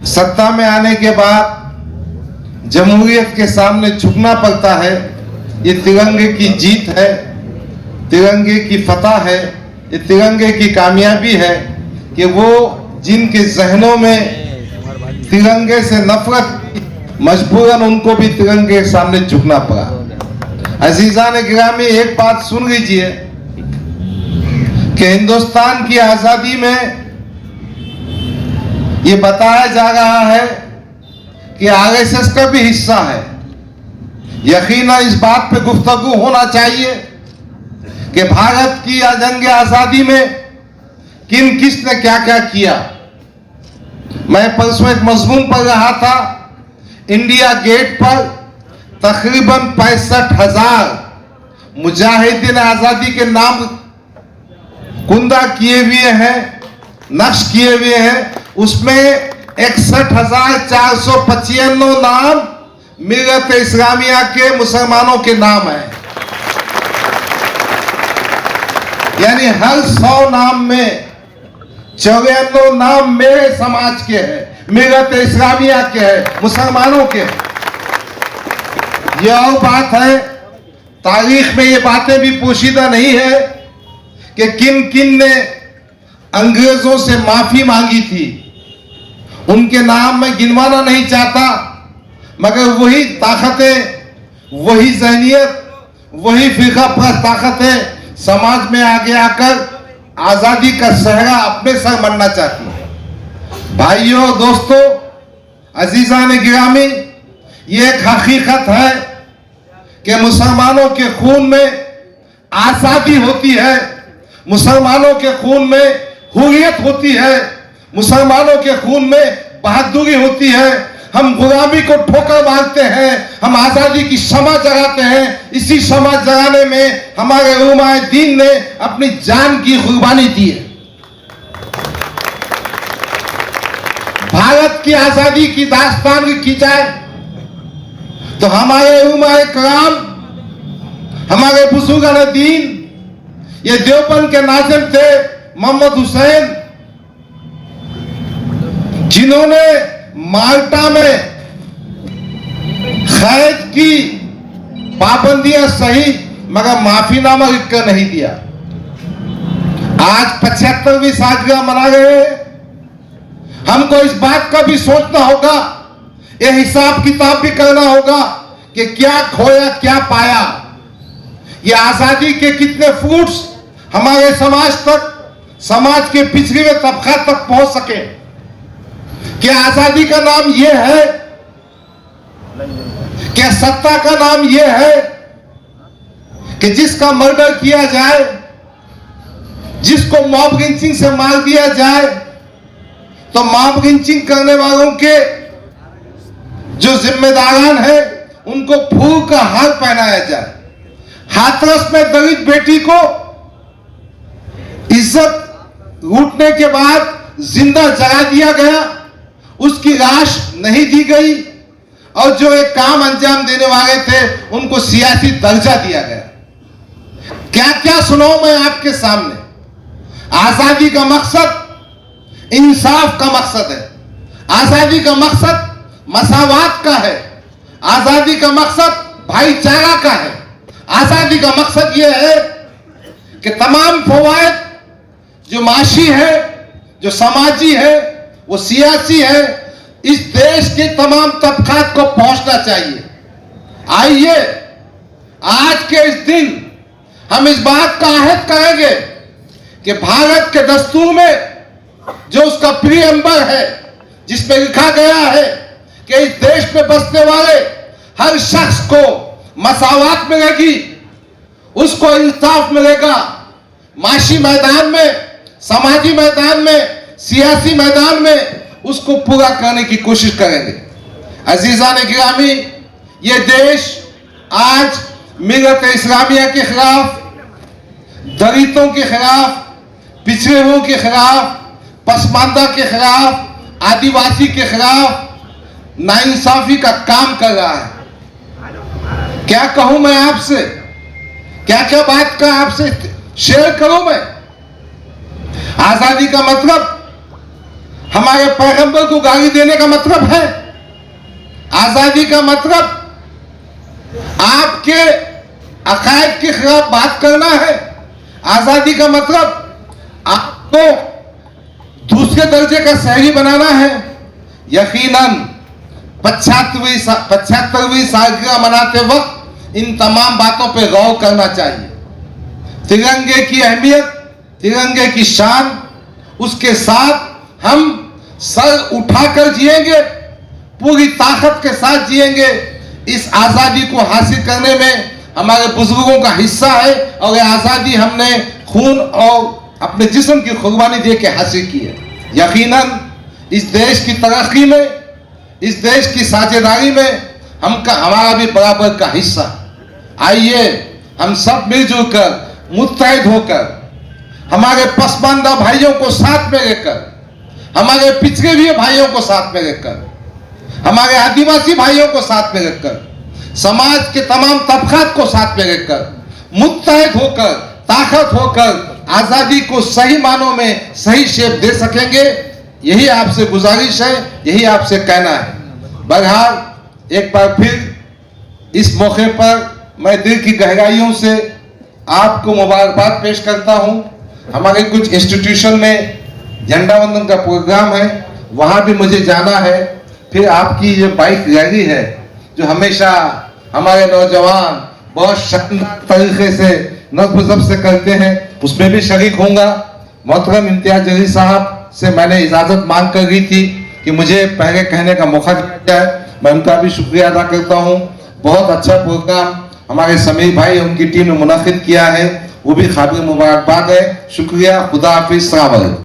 सत्ता में आने के बाद जमहूरियत के सामने झुकना पड़ता है। ये तिरंगे की जीत है, तिरंगे की फतह है, ये तिरंगे की कामयाबी है कि वो जिनके जहनों में तिरंगे से नफरत, मजबूरन उनको भी तिरंगे के सामने झुकना पड़ा। अजीजान गिरामी, एक बात सुन लीजिए कि हिंदुस्तान की आजादी में ये बताया जा रहा है कि आरएसएस का भी हिस्सा है। यकीनन इस बात पे गुफ्तगू होना चाहिए कि भारत की जंग आजादी में किसने क्या क्या किया। मैं परसों एक मजमून पढ़ रहा था, इंडिया गेट पर तकरीबन 65,000 मुजाहिदीन आजादी के नाम कुंदा किए हुए हैं, नक्श किए हुए हैं। उसमें 61,495 नाम मिल्लत इस्लामिया के मुसलमानों के नाम है। यानी हर 100 नाम में 94 नाम मेरे समाज के हैं, मिल्लत इस्लामिया के हैं, मुसलमानों के हैं। यह और बात है, तारीख में ये बातें भी पोशीदा नहीं है कि किन किन ने अंग्रेजों से माफी मांगी थी। उनके नाम मैं गिनवाना नहीं चाहता, मगर वही ताकतें, वही जहनियत, वही फिरका परस्त ताकतें समाज में आगे आकर आजादी का सहरा अपने सर मरना चाहती है। भाइयों, दोस्तों, अजीजान गिरामी, ये एक हकीकत है कि मुसलमानों के खून में आजादी होती है, मुसलमानों के खून में हुर्रियत होती है, मुसलमानों के खून में बहादुरी होती है। हम गुलामी को ठोकर मारते हैं, हम आजादी की शमा जगाते हैं। इसी शमा जगाने में हमारे उलमाए दीन ने अपनी जान की कुर्बानी दी है। भारत की आजादी की दास्तान की जाए तो हमारे उलमाए कराम, हमारे बुजुर्गान दीन, ये देवबंद के नाज़िम थे मोहम्मद हुसैन, जिन्होंने माल्टा में कैद की पाबंदियां सही मगर माफीनामा लिखकर नहीं दिया। आज 75वीं सालगिरह मना रहे हैं। हमको इस बात का भी सोचना होगा, ये हिसाब किताब भी करना होगा कि क्या खोया क्या पाया। ये आजादी के कितने फ्रूट्स हमारे समाज तक, समाज के पिछड़े हुए तबका तक पहुंच सके। क्या आजादी का नाम यह है? क्या सत्ता का नाम यह है कि जिसका मर्डर किया जाए, जिसको मॉब लिंचिंग से मार दिया जाए, तो मॉब लिंचिंग करने वालों के जो जिम्मेदारान हैं उनको फूल का हार पहनाया जाए। हाथरस में दलित बेटी को इज्जत लूटने के बाद जिंदा जला दिया गया, उसकी लाश नहीं दी गई, और जो एक काम अंजाम देने वाले थे उनको सियासी दर्जा दिया गया। क्या क्या सुनाऊं मैं आपके सामने। आजादी का मकसद इंसाफ का मकसद है, आजादी का मकसद मसावात का है, आजादी का मकसद भाईचारा का है, आजादी का मकसद यह है कि तमाम फवायद जो माशी है, जो समाजी है, वो सियासी है, इस देश के तमाम तबकात को पहुंचना चाहिए। आइए आज के इस दिन हम इस बात का अहद करेंगे कि भारत के दस्तूर में जो उसका प्रीएम्बर है, जिसमें लिखा गया है कि इस देश में बसने वाले हर शख्स को मसावात मिलेगी, उसको इंसाफ मिलेगा। माशी मैदान में, समाजी मैदान में, सियासी मैदान में उसको पूरा करने की कोशिश करेंगे। अजीजान गिरामी, ये देश आज मिल्लत इस्लामिया के खिलाफ, दलितों के खिलाफ, पिछड़े हुओं के खिलाफ, पसमानदा के खिलाफ, आदिवासी के खिलाफ नाइंसाफी का काम कर रहा है। क्या कहूं मैं आपसे, क्या क्या बात का आपसे शेयर करूं मैं। आजादी का मतलब हमारे पैगंबर को गाली देने का मतलब है? आजादी का मतलब आपके अकायद के खिलाफ बात करना है? आजादी का मतलब आपको दूसरे दर्जे का शहरी बनाना है? यकीनन 75वीं सालगिरह मनाते वक्त इन तमाम बातों पर गौर करना चाहिए। तिरंगे की अहमियत, तिरंगे की शान, उसके साथ हम सर उठाकर जिएंगे, पूरी ताकत के साथ जिएंगे। इस आजादी को हासिल करने में हमारे बुजुर्गों का हिस्सा है और यह आजादी हमने खून और अपने जिस्म की कुर्बानी दे के हासिल की है। यकीनन इस देश की तरक्की में, इस देश की साझेदारी में हमारा भी बराबर का हिस्सा। आइए हम सब मिलजुल कर, मुत्तहिद होकर, हमारे पसमानदा भाइयों को साथ में लेकर, हमारे पिछड़े हुए भाइयों को साथ में लेकर, हमारे आदिवासी भाइयों को साथ में लेकर, समाज के तमाम तबकात को साथ में लेकर, मुत्तहिद होकर, ताकत होकर आजादी को सही मानों में सही शेप दे सकेंगे। यही आपसे गुजारिश है, यही आपसे कहना है। बहरहाल एक बार फिर इस मौके पर मैं दिल की गहराइयों से आपको मुबारकबाद पेश करता हूं। हमारे कुछ इंस्टीट्यूशन में झंडा वंदन का प्रोग्राम है, वहां भी मुझे जाना है। फिर आपकी ये बाइक रैली है जो हमेशा हमारे नौजवान बहुत शानदार तरीके से नज़्म से करते हैं, उसमें भी शरीक होऊंगा। मोहतरम इम्तियाज जलील साहब से मैंने इजाजत मांग कर गई थी कि मुझे पहले कहने का मौका दिया जाए, मैं उनका भी शुक्रिया अदा करता हूँ। बहुत अच्छा प्रोग्राम हमारे समीर भाई उनकी टीम ने मुनाकिद किया है, वो भी काबिल मुबारकबाद है। शुक्रिया, खुदा हाफिज, सलाम अलैकुम।